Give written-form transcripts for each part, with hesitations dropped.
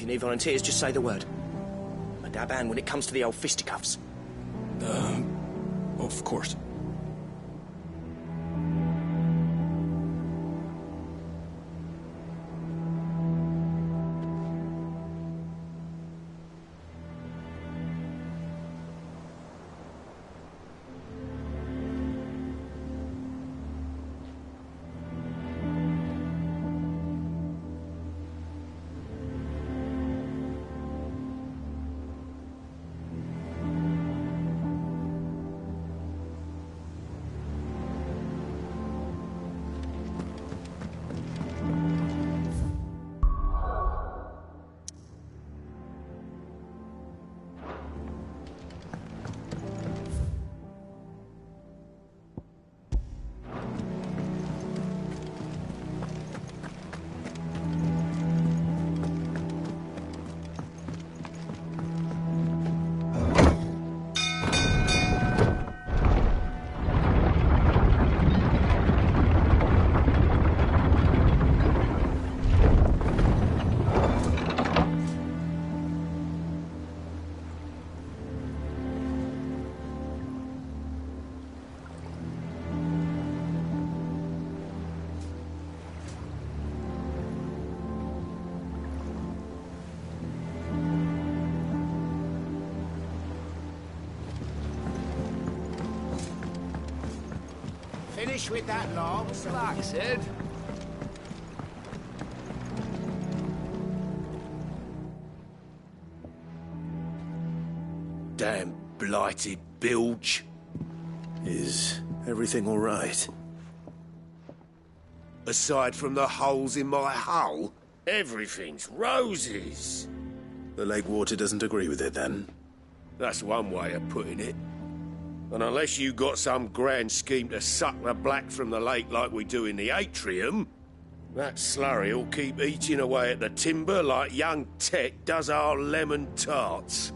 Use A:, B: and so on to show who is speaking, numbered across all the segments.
A: need volunteers, just say the word. I'm a dab hand when it comes to the old fisticuffs.
B: Of course.
C: Finish with that log. Relax, Ed.
D: Damn blighted bilge.
E: Is everything all right?
D: Aside from the holes in my hull, everything's roses.
E: The lake water doesn't agree with it, then?
D: That's one way of putting it. And unless you got some grand scheme to suck the black from the lake like we do in the atrium, that slurry'll keep eating away at the timber like young Tech does our lemon tarts.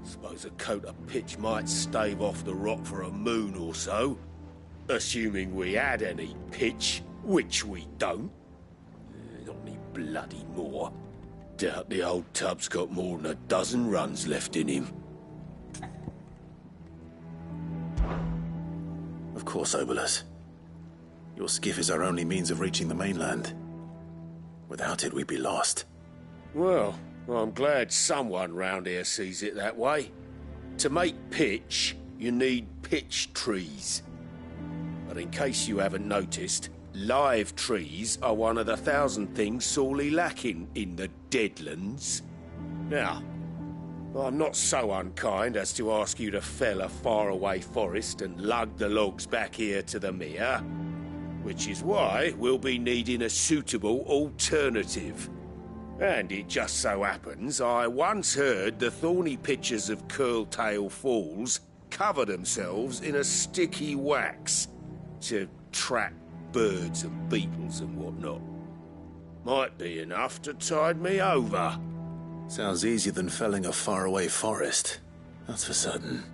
D: Suppose a coat of pitch might stave off the rot for a moon or so, assuming we had any pitch, which we don't. Not any bloody more. Doubt the old tub's got more than a dozen runs left in him.
E: Of course, Obolus. Your skiff is our only means of reaching the mainland. Without it, we'd be lost.
D: Well, I'm glad someone round here sees it that way. To make pitch, you need pitch trees. But in case you haven't noticed, live trees are one of the 1,000 things sorely lacking in the Deadlands. Now, I'm not so unkind as to ask you to fell a faraway forest and lug the logs back here to the mere, which is why we'll be needing a suitable alternative. And it just so happens I once heard the thorny pitchers of Curltail Falls cover themselves in a sticky wax to trap birds and beetles and whatnot. Might be enough to tide me over.
E: Sounds easier than felling a faraway forest. That's for certain.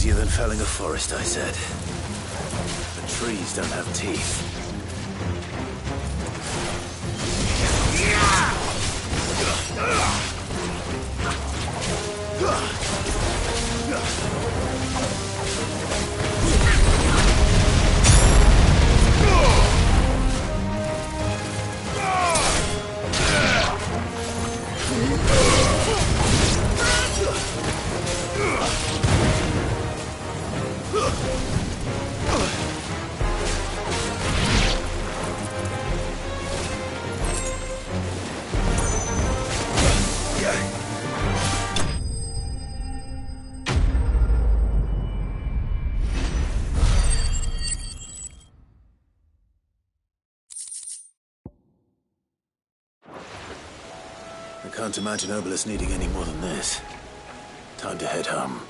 E: easier than felling a forest, I said. The trees don't have teeth. I can't imagine Obolus needing any more than this. Time to head home.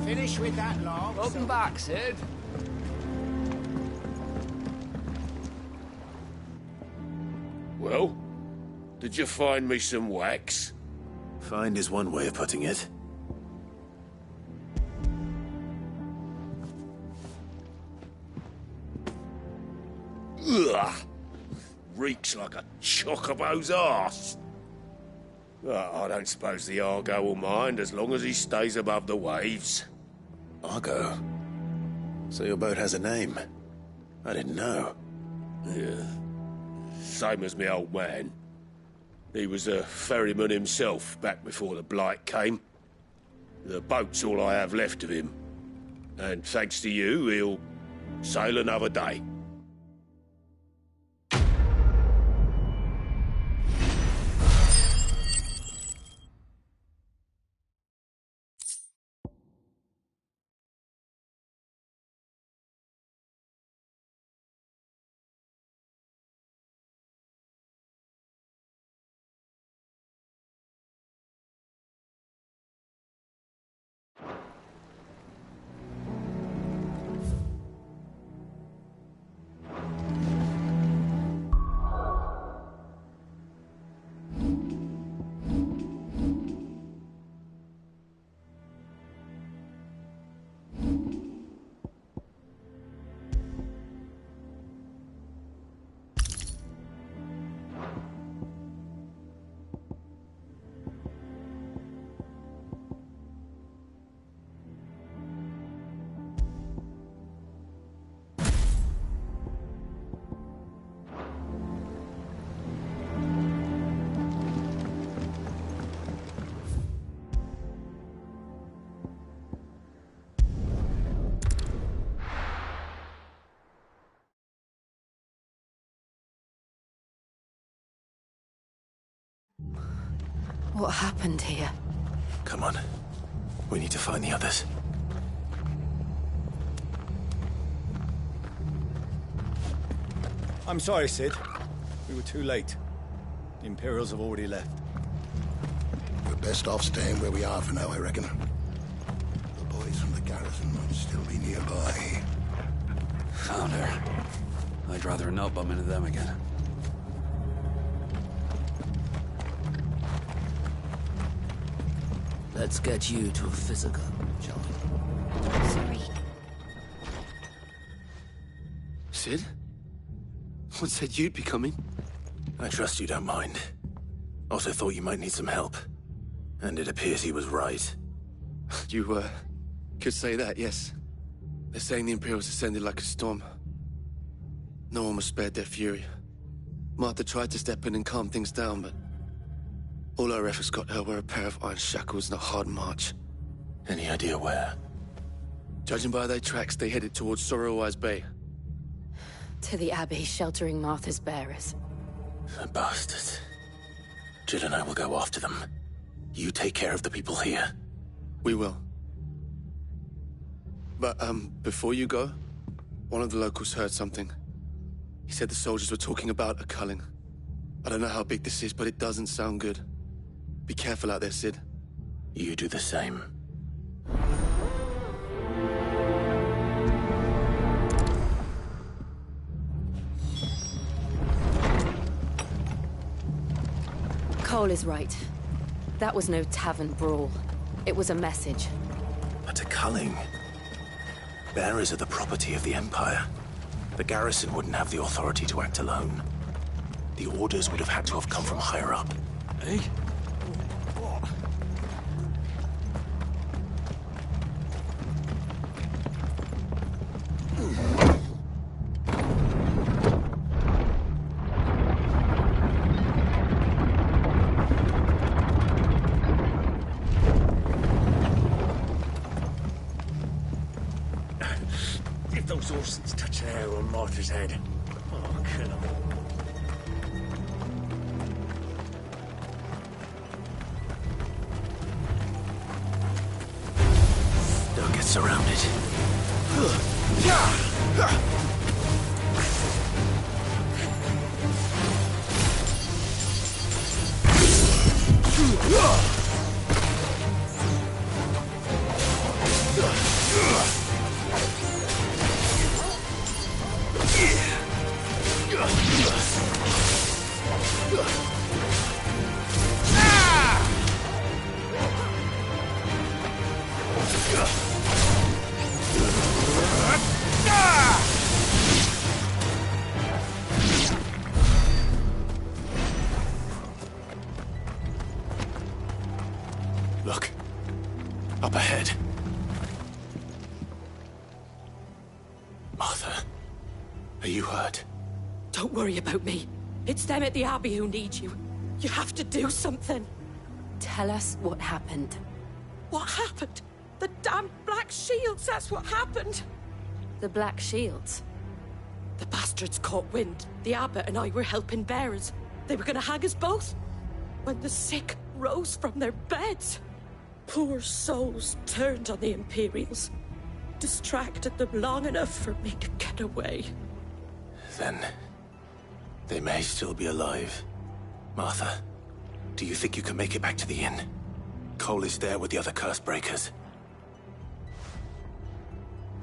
C: Finish with that log.
B: Welcome back, Sid.
D: Well, did you find me some wax?
E: Find is one way of putting it.
D: Ugh! Reeks like a chocobo's arse. I don't suppose the Argo will mind as long as he stays above the waves.
E: Argo? So your boat has a name? I didn't know.
D: Yeah. Same as me old man. He was a ferryman himself back before the Blight came. The boat's all I have left of him. And thanks to you, he'll sail another day.
F: What happened here?
E: Come on. We need to find the others.
G: I'm sorry, Sid. We were too late. The Imperials have already left.
H: We're best off staying where we are for now, I reckon. The boys from the garrison might still be nearby.
B: Found her. I'd rather not bump into them again.
I: Let's get you to a physical, shall we?
F: Sorry.
I: Cid? One said you'd be coming.
E: I trust you don't mind. Also thought you might need some help. And it appears he was right.
I: You, could say that, yes. They're saying the Imperials ascended like a storm. No one was spared their fury. Martha tried to step in and calm things down, but all our efforts got her were a pair of iron shackles and a hard march.
E: Any idea where?
I: Judging by their tracks, they headed towards Sorrowwise Bay.
F: To the Abbey, sheltering Martha's bearers.
E: The bastards. Jill and I will go after them. You take care of the people here.
I: We will. But, before you go, one of the locals heard something. He said the soldiers were talking about a culling. I don't know how big this is, but it doesn't sound good. Be careful out there, Cid.
E: You do the same.
F: Cole is right. That was no tavern brawl. It was a message.
E: But a culling? Bearers are the property of the Empire. The garrison wouldn't have the authority to act alone. The orders would have had to have come from higher up.
I: Eh?
D: If those Orsons touch an arrow on Martha's head, oh, kill them.
E: Don't get surrounded. Look. Up ahead. Martha, are you hurt?
J: Don't worry about me. It's them at the Abbey who need you. You have to do something.
F: Tell us what happened.
J: What happened? The damn Black Shields, that's what happened.
F: The Black Shields?
J: The bastards caught wind. The Abbot and I were helping bearers. They were gonna hang us both. When the sick rose from their beds, poor souls turned on the Imperials. Distracted them long enough for me to get away.
E: Then they may still be alive. Martha, do you think you can make it back to the inn? Cole is there with the other curse breakers.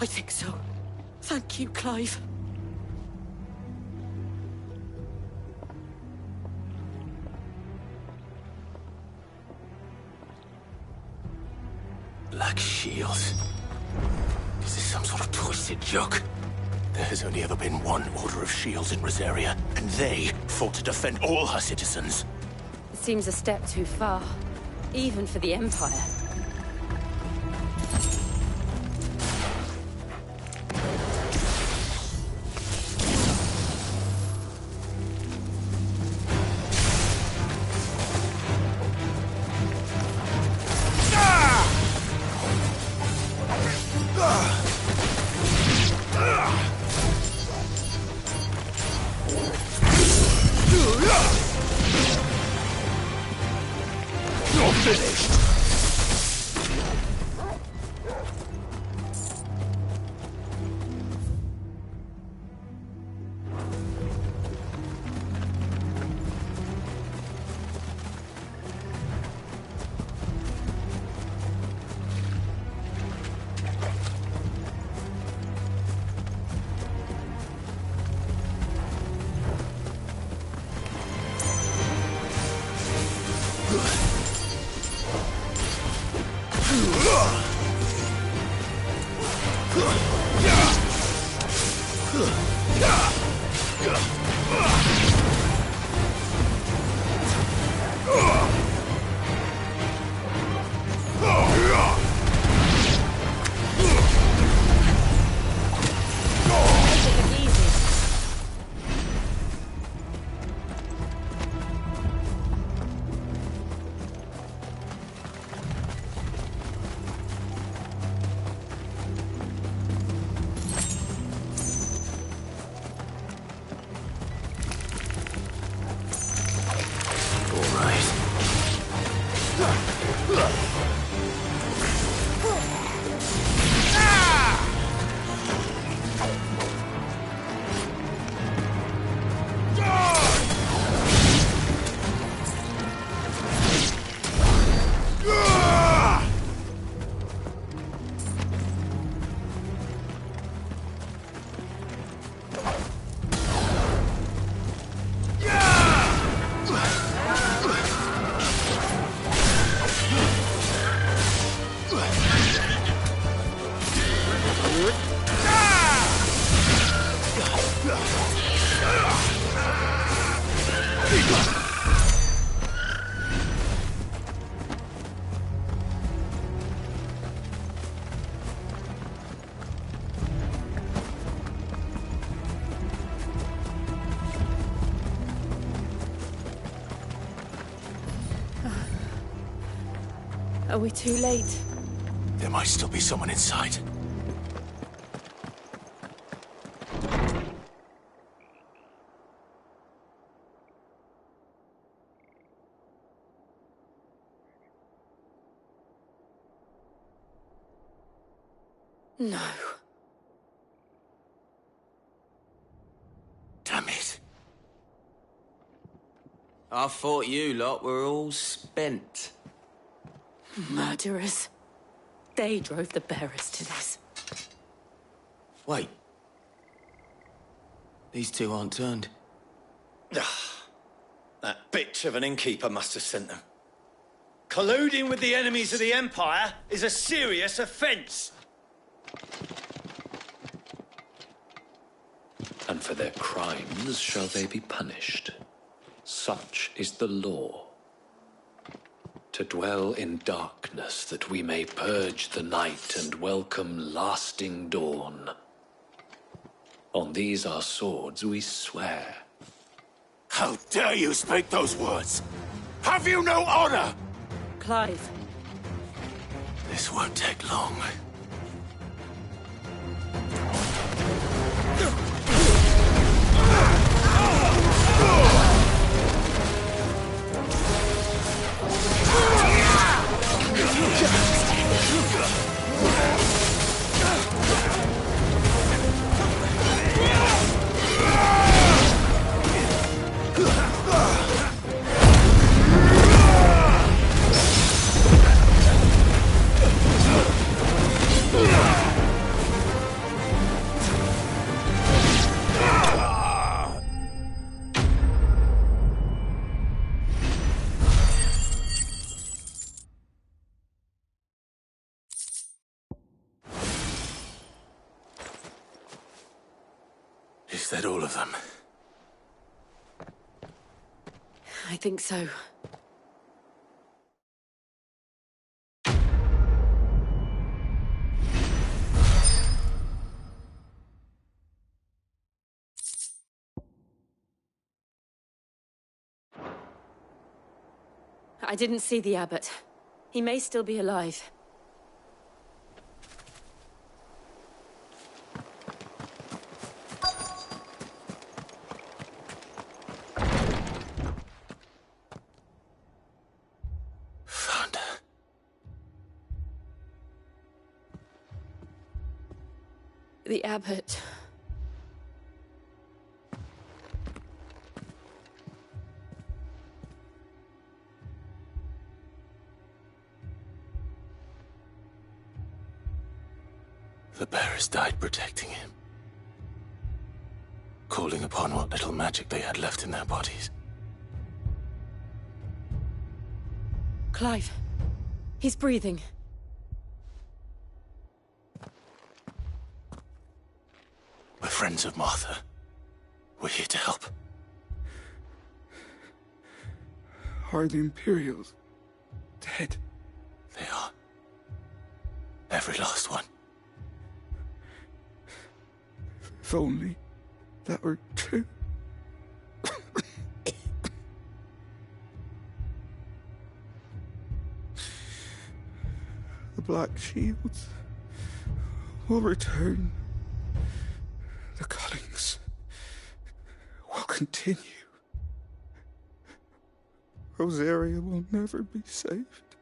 J: I think so. Thank you, Clive.
E: Black Shields. Is this some sort of twisted joke? There has only ever been one Order of Shields in Rosaria, and they fought to defend all her citizens.
F: It seems a step too far, even for the Empire.
E: You're finished!
F: Are we too late?
E: There might still be someone inside.
F: No.
E: Damn it.
A: I thought you lot were all spent.
F: Murderers. They drove the bearers to this.
A: Wait. These two aren't turned.
G: That bitch of an innkeeper must have sent them. Colluding with the enemies of the Empire is a serious offence.
B: And for their crimes shall they be punished. Such is the law. To dwell in darkness that we may purge the night and welcome lasting dawn. On these our swords we swear.
E: How dare you speak those words? Have you no honor?
F: Clive.
E: This won't take long. Is that all of them?
F: I think so. I didn't see the abbot. He may still be alive.
E: Found her.
F: The abbot.
E: The bearers died protecting him. Calling upon what little magic they had left in their bodies.
F: Clive. He's breathing.
E: We're friends of Martha. We're here to help.
K: Are the Imperials dead?
E: They are. Every last one.
K: If only that were true. The Black Shields will return. The Cullings will continue. Rosaria will never be saved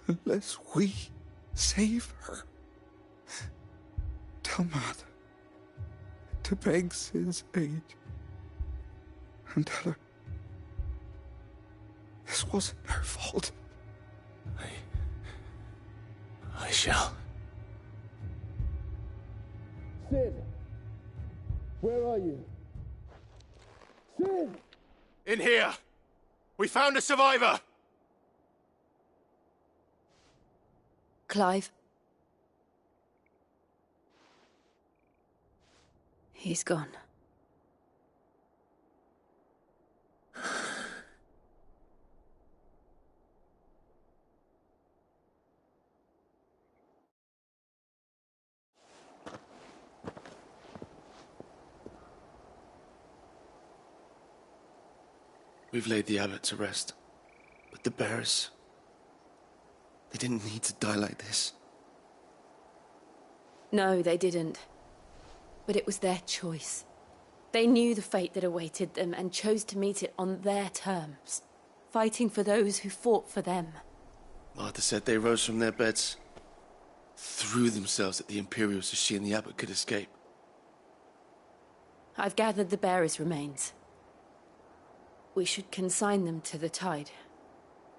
K: unless we save her. Tell Mother to beg Sid's aid and tell her this wasn't her fault.
E: I shall.
L: Sid! Where are you? Sid!
E: In here! We found a survivor!
F: Clive. He's gone.
I: We've laid the abbot to rest. But the bearers... they didn't need to die like this.
F: No, they didn't. But it was their choice. They knew the fate that awaited them and chose to meet it on their terms, fighting for those who fought for them.
I: Martha said they rose from their beds, threw themselves at the Imperials so she and the abbot could escape.
F: I've gathered the bearers' remains. We should consign them to the tide.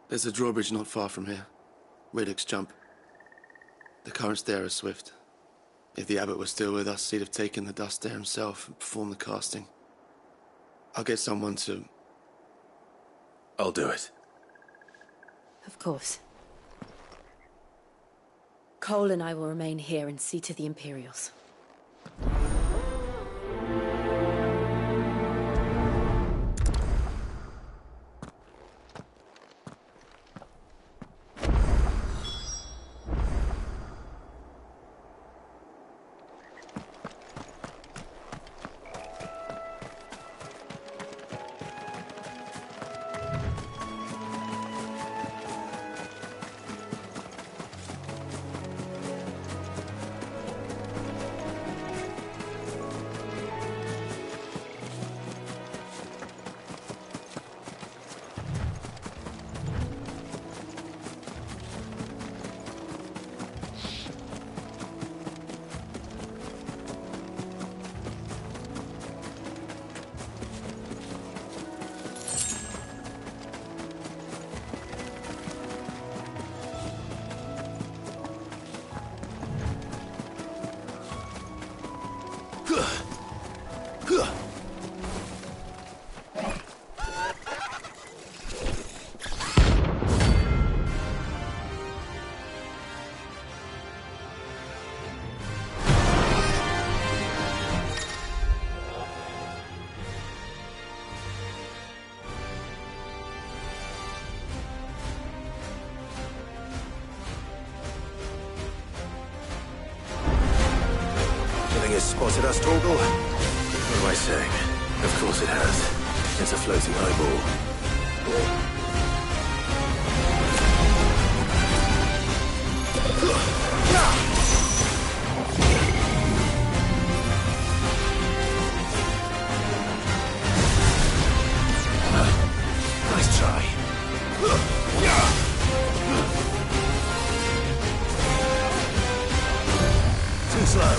I: There's a drawbridge not far from here. Riddick's Jump. The currents there are swift. If the abbot was still with us, he'd have taken the dust there himself and performed the casting. I'll get someone to...
E: I'll do it.
F: Of course. Cole and I will remain here and see to the Imperials.
E: Has spotted us, Torgal? What am I saying? Of course it has. It's a floating eyeball. Nice try. Too slow.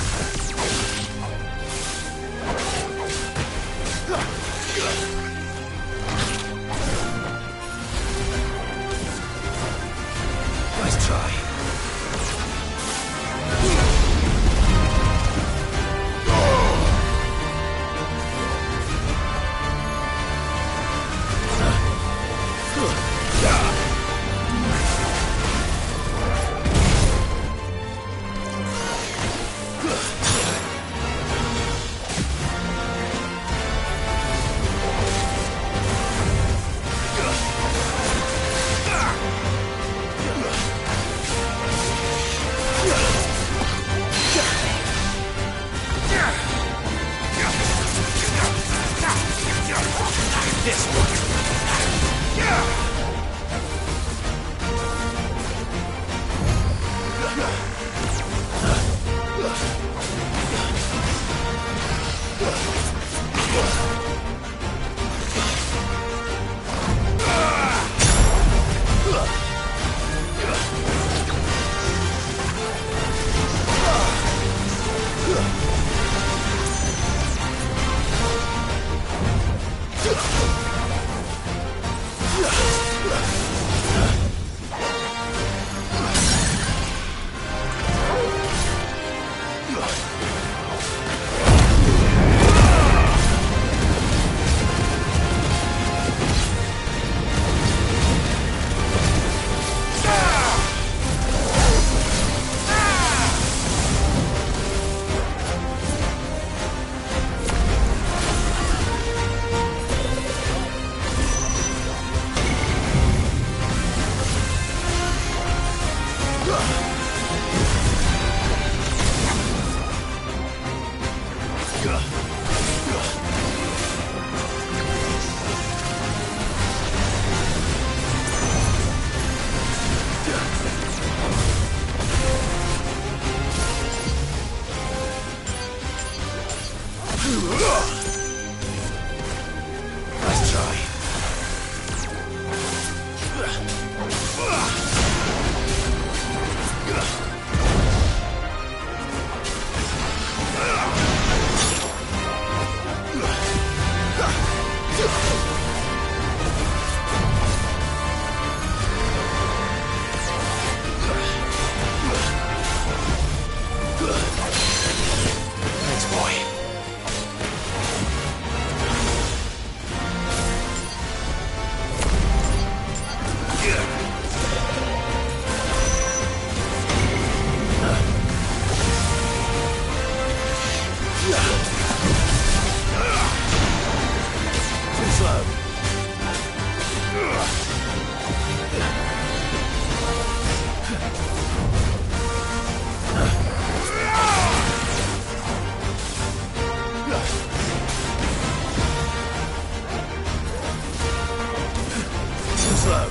E: slow.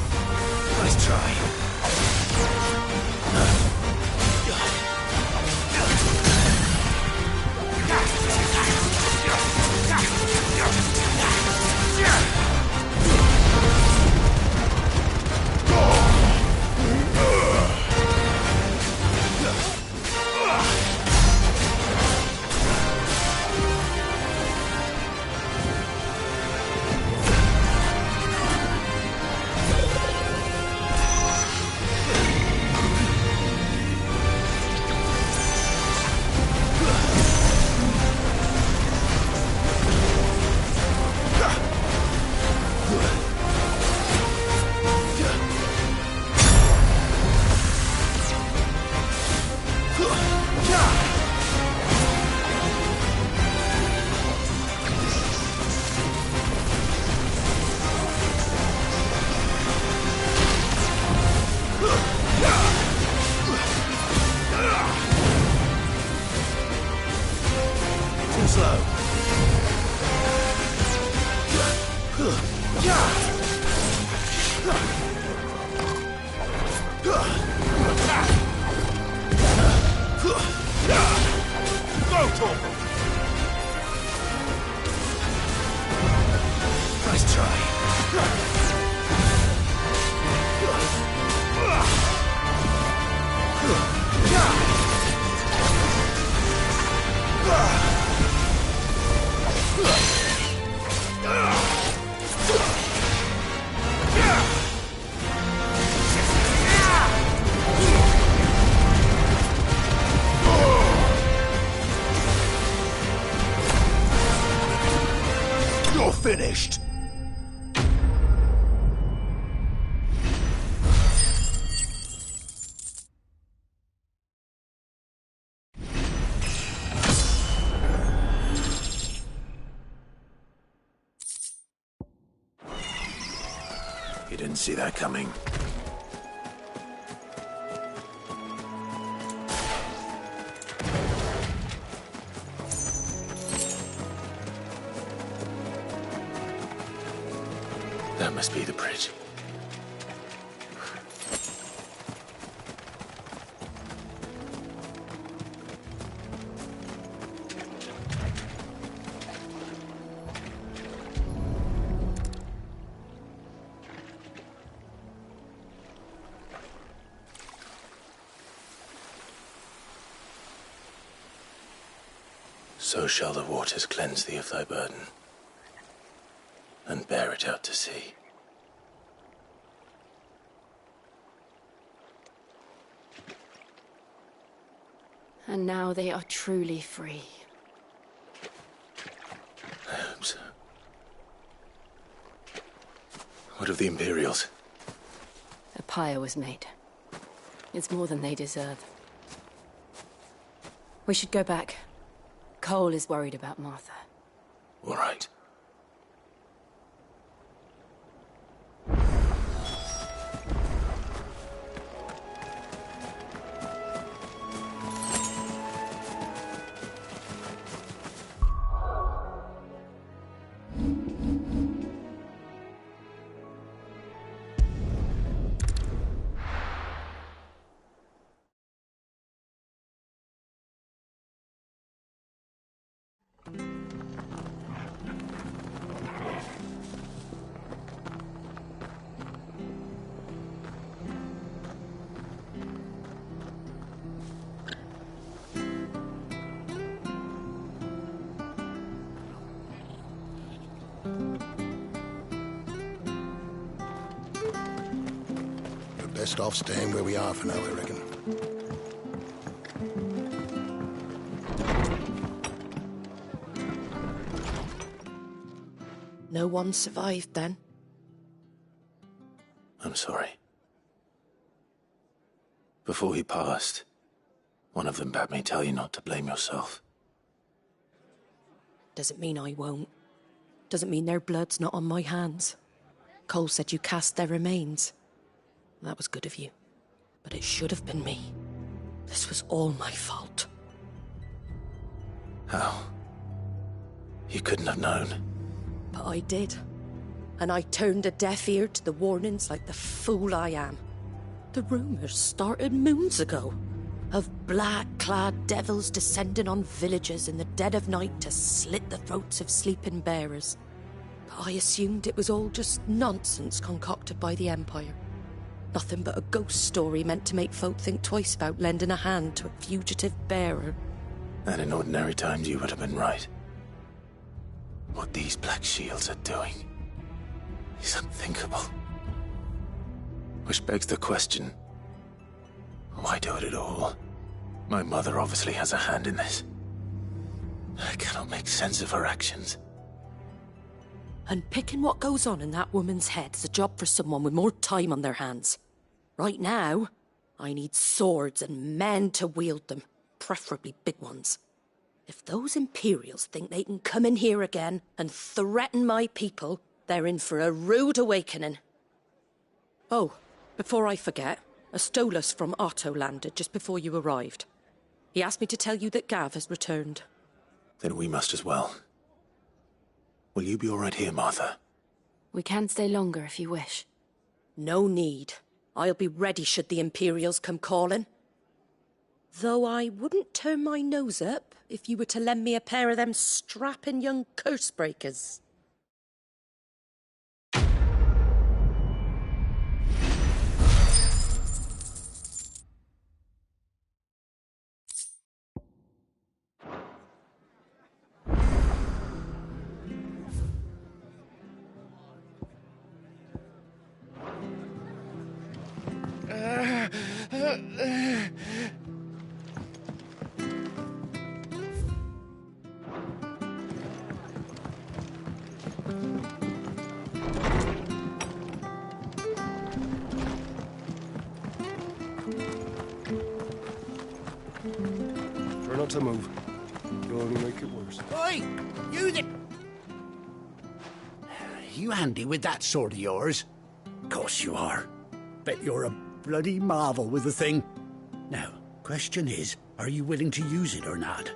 E: Nice try. Nice try. You're finished. You didn't see that coming. That must be the bridge. So shall the waters cleanse thee of thy burden, and bear it out to sea.
F: And now they are truly free.
E: I hope so. What of the Imperials?
F: A pyre was made. It's more than they deserve. We should go back. Cole is worried about Martha.
E: All right.
H: Best off staying where we are for now, I reckon.
J: No one survived then?
E: I'm sorry. Before he passed, one of them bade me tell you not to blame yourself.
J: Doesn't mean I won't. Doesn't mean their blood's not on my hands. Cole said you cast their remains. That was good of you. But it should have been me. This was all my fault.
E: How? You couldn't have known.
J: But I did. and I turned a deaf ear to the warnings like the fool I am. The rumours started moons ago, of black-clad devils descending on villages in the dead of night to slit the throats of sleeping bearers. But I assumed it was all just nonsense concocted by the Empire. Nothing but a ghost story meant to make folk think twice about lending a hand to a fugitive bearer.
E: And in ordinary times you would have been right. What these Black Shields are doing is unthinkable. Which begs the question, why do it at all? My mother obviously has a hand in this. I cannot make sense of her actions.
J: And picking what goes on in that woman's head is a job for someone with more time on their hands. Right now, I need swords and men to wield them, preferably big ones. If those Imperials think they can come in here again and threaten my people, they're in for a rude awakening. Oh, before I forget, Astolas from Otto landed just before you arrived. He asked me to tell you that Gav has returned.
E: Then we must as well. Will you be all right here, Martha?
F: We can stay longer if you wish.
J: No need. I'll be ready should the Imperials come calling. Though I wouldn't turn my nose up if you were to lend me a pair of them strapping young curse-breakers.
L: Try not to move. You'll only make it worse.
C: Oi! You the... You handy with that sword of yours? Course you are. Bet you're a bloody marvel with the thing. Now, question is, are you willing to use it or not?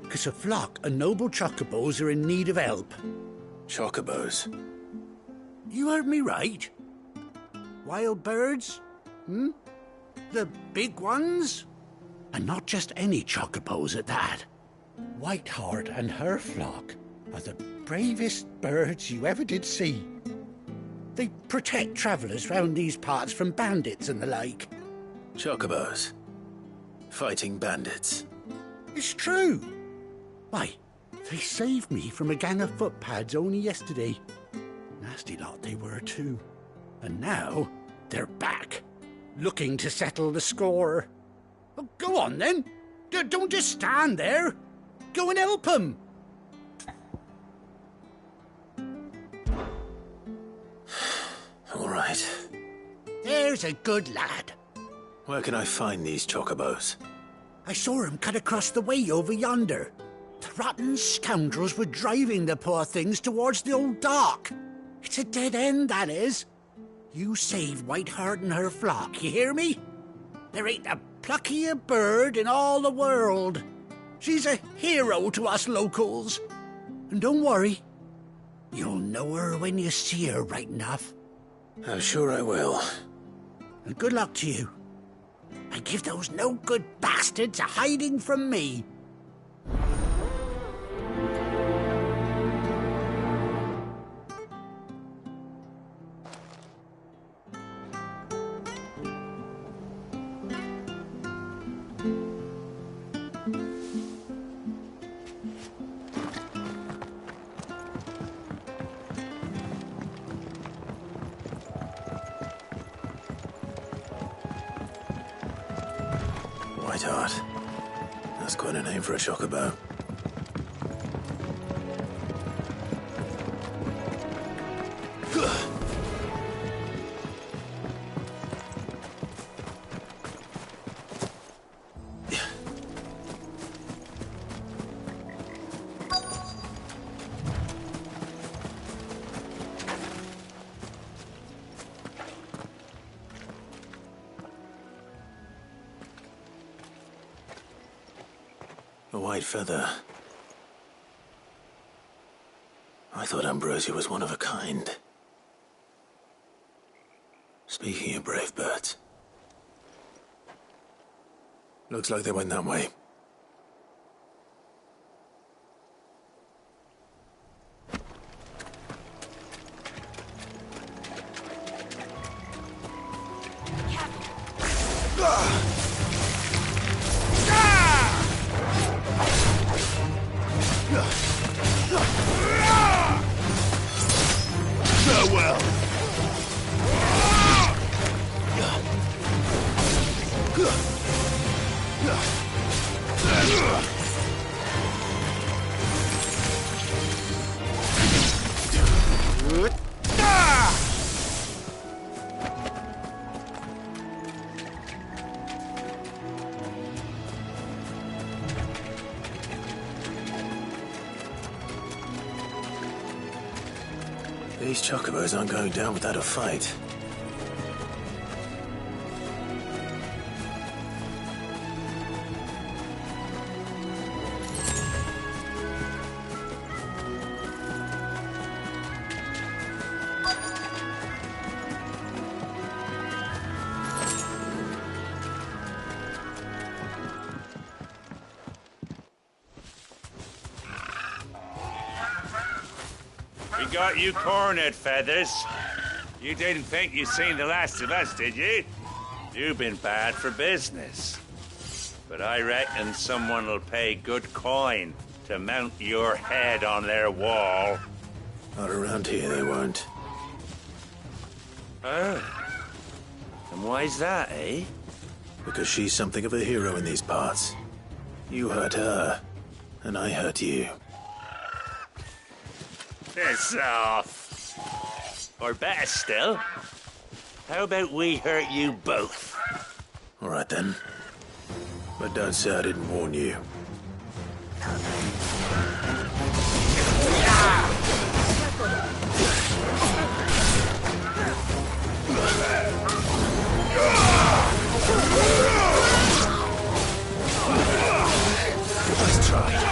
C: 'Cause a flock of noble chocobos are in need of help.
E: Chocobos?
C: You heard me right. Wild birds? Hmm? The big ones? And not just any chocobos at that. Whiteheart and her flock are the bravest birds you ever did see. They protect travellers round these parts from bandits and the like.
E: Chocobos? Fighting bandits?
C: It's true. Why, they saved me from a gang of footpads only yesterday. Nasty lot they were too. And now they're back, looking to settle the score. Well, go on then. Don't just stand there. Go and help them.
E: All right.
C: There's a good lad.
E: Where can I find these chocobos?
C: I saw him cut across the way over yonder. The rotten scoundrels were driving the poor things towards the old dock. It's a dead end, that is. You saved Whiteheart and her flock, you hear me? There ain't a pluckier bird in all the world. She's a hero to us locals. And don't worry, you'll know her when you see her right enough.
E: I'm sure I will.
C: And good luck to you. And give those no-good bastards a hiding from me.
E: Whiteheart. That's quite a name for a chocobo. A white feather. I thought Ambrosia was one of a kind. Speaking of brave birds. Looks like they went that way.
H: Farewell.
E: These chocobos aren't going down without a fight.
M: We got you cornered, Feathers. You didn't think you'd seen the last of us, did you? You've been bad for business. But I reckon someone will pay good coin to mount your head on their wall.
E: Not around here, they won't.
M: Oh. And why's that, eh?
E: Because she's something of a hero in these parts. You hurt her, and I hurt you.
M: Piss off. Or better still, how about we hurt you both?
E: All right then. But don't say I didn't warn you. Let's try.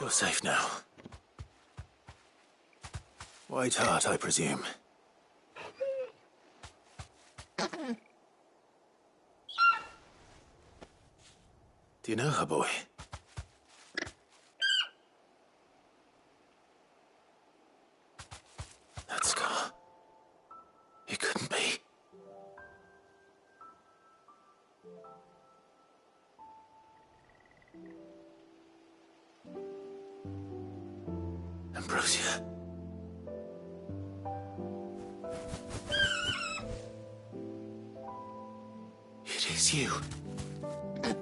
E: You're safe now. White Hart, I presume. Do you know her, boy? That scar. It couldn't be. Ambrosia. It is you.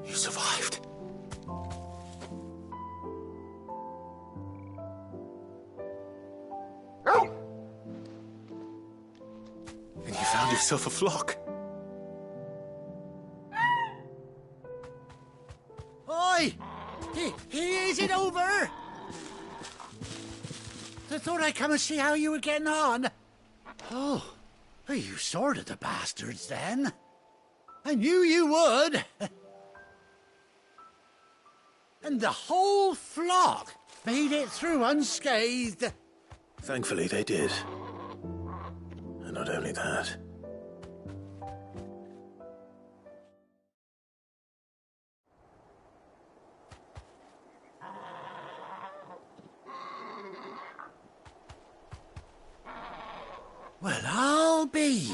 E: You survived. And you found yourself a flock.
C: Oi! Is it over? I thought I'd come and see how you were getting on. Oh, you sorted the bastards then. I knew you would. And the whole flock made it through unscathed.
E: Thankfully, they did. And not only that.
C: Well, I'll be.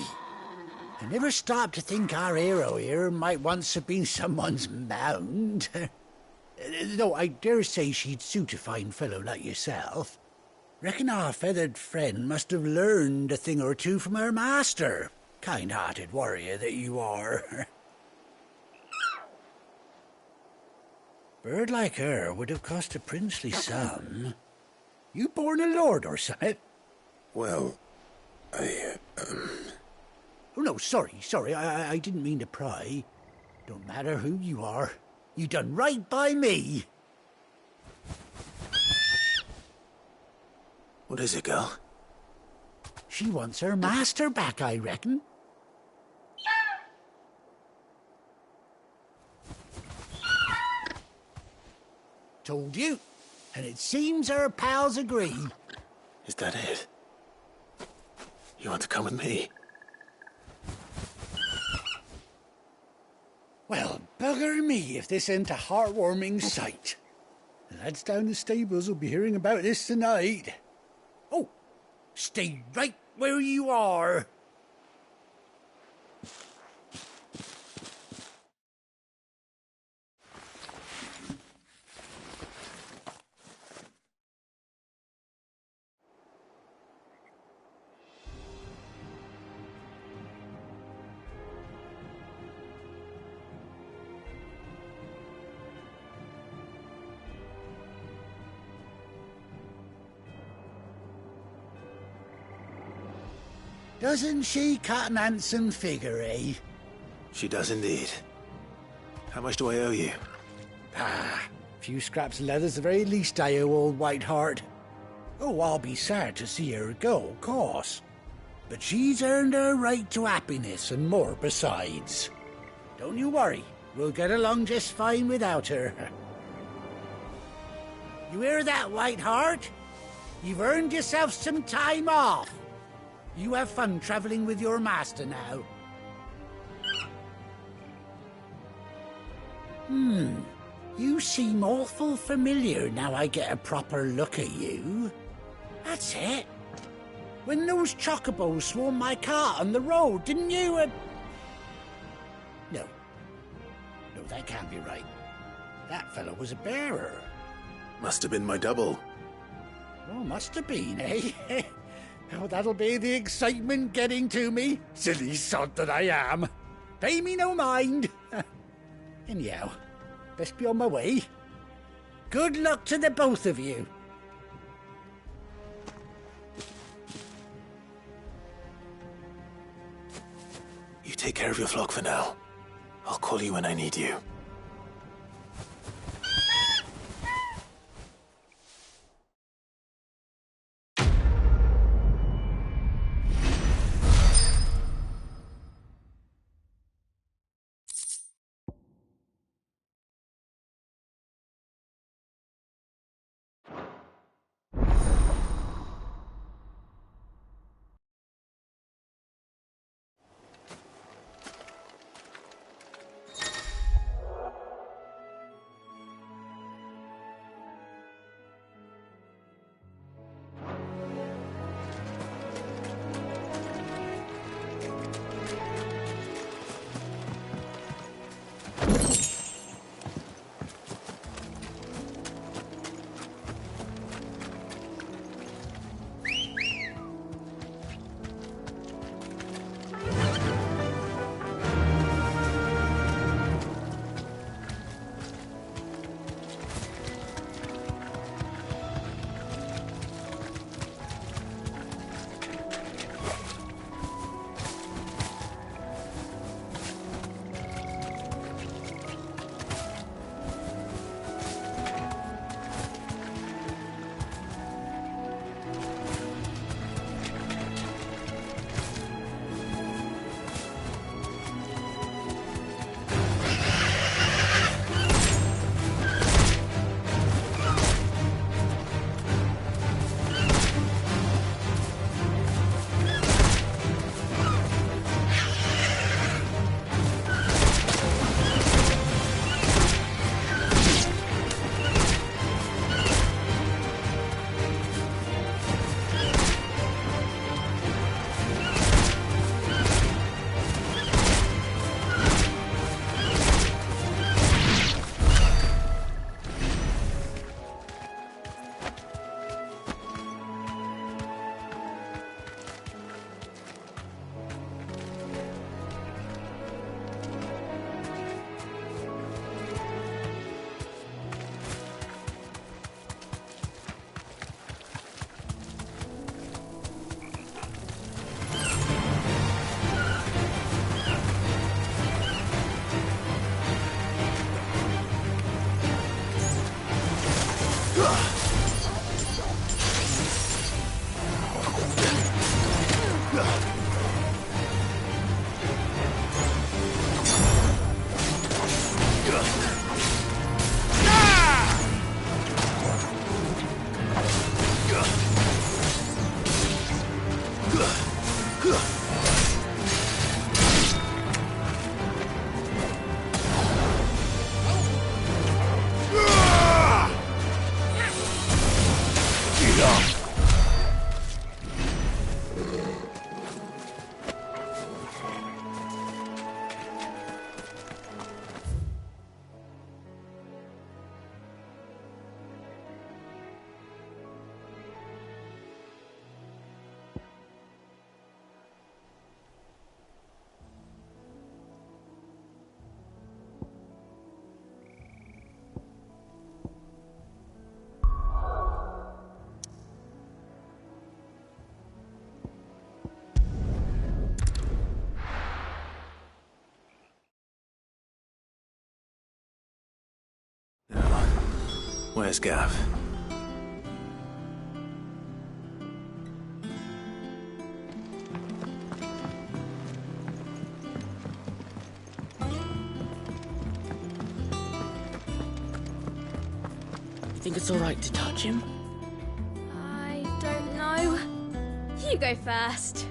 C: I never stopped to think our hero here might once have been someone's mount. Though I dare say she'd suit a fine fellow like yourself. Reckon our feathered friend must have learned a thing or two from her master. Kind-hearted warrior that you are. Bird like her would have cost a princely sum. You born a lord or something?
H: Well,
C: Oh, no, sorry. I didn't mean to pry. Don't matter who you are. You done right by me.
E: What is it, girl?
C: She wants her master back, I reckon. Told you. And it seems her pals agree.
E: Is that it? You want to come with me?
C: Well, bugger me if this ain't a heartwarming sight. The lads down the stables will be hearing about this tonight. Oh, stay right where you are. Doesn't she cut an handsome figure, eh?
E: She does indeed. How much do I owe you?
C: A few scraps of leather's the very least I owe old White Hart. Oh, I'll be sad to see her go, course. But she's earned her right to happiness and more besides. Don't you worry, we'll get along just fine without her. You hear that, White Hart? You've earned yourself some time off. You have fun traveling with your master now. You seem awful familiar now I get a proper look at you. That's it. When those chocobos swarmed my cart on the road, didn't you? No, that can't be right. That fellow was a bearer.
E: Must have been my double.
C: Oh, must have been, eh? Oh, that'll be the excitement getting to me. Silly sod that I am. Pay me no mind. Anyhow, best be on my way. Good luck to the both of you.
E: You take care of your flock for now. I'll call you when I need you. Where's Gav?
N: You think it's alright to touch him?
O: I don't know. You go first.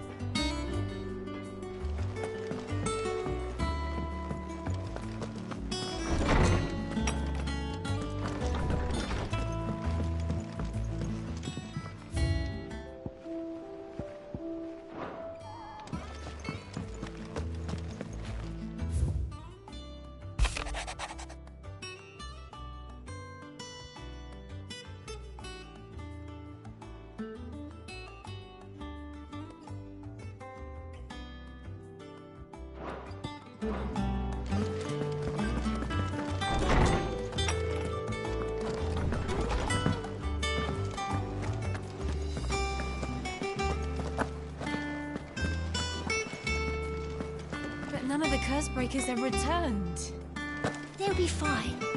F: But none of the curse breakers have returned.
O: They'll be fine.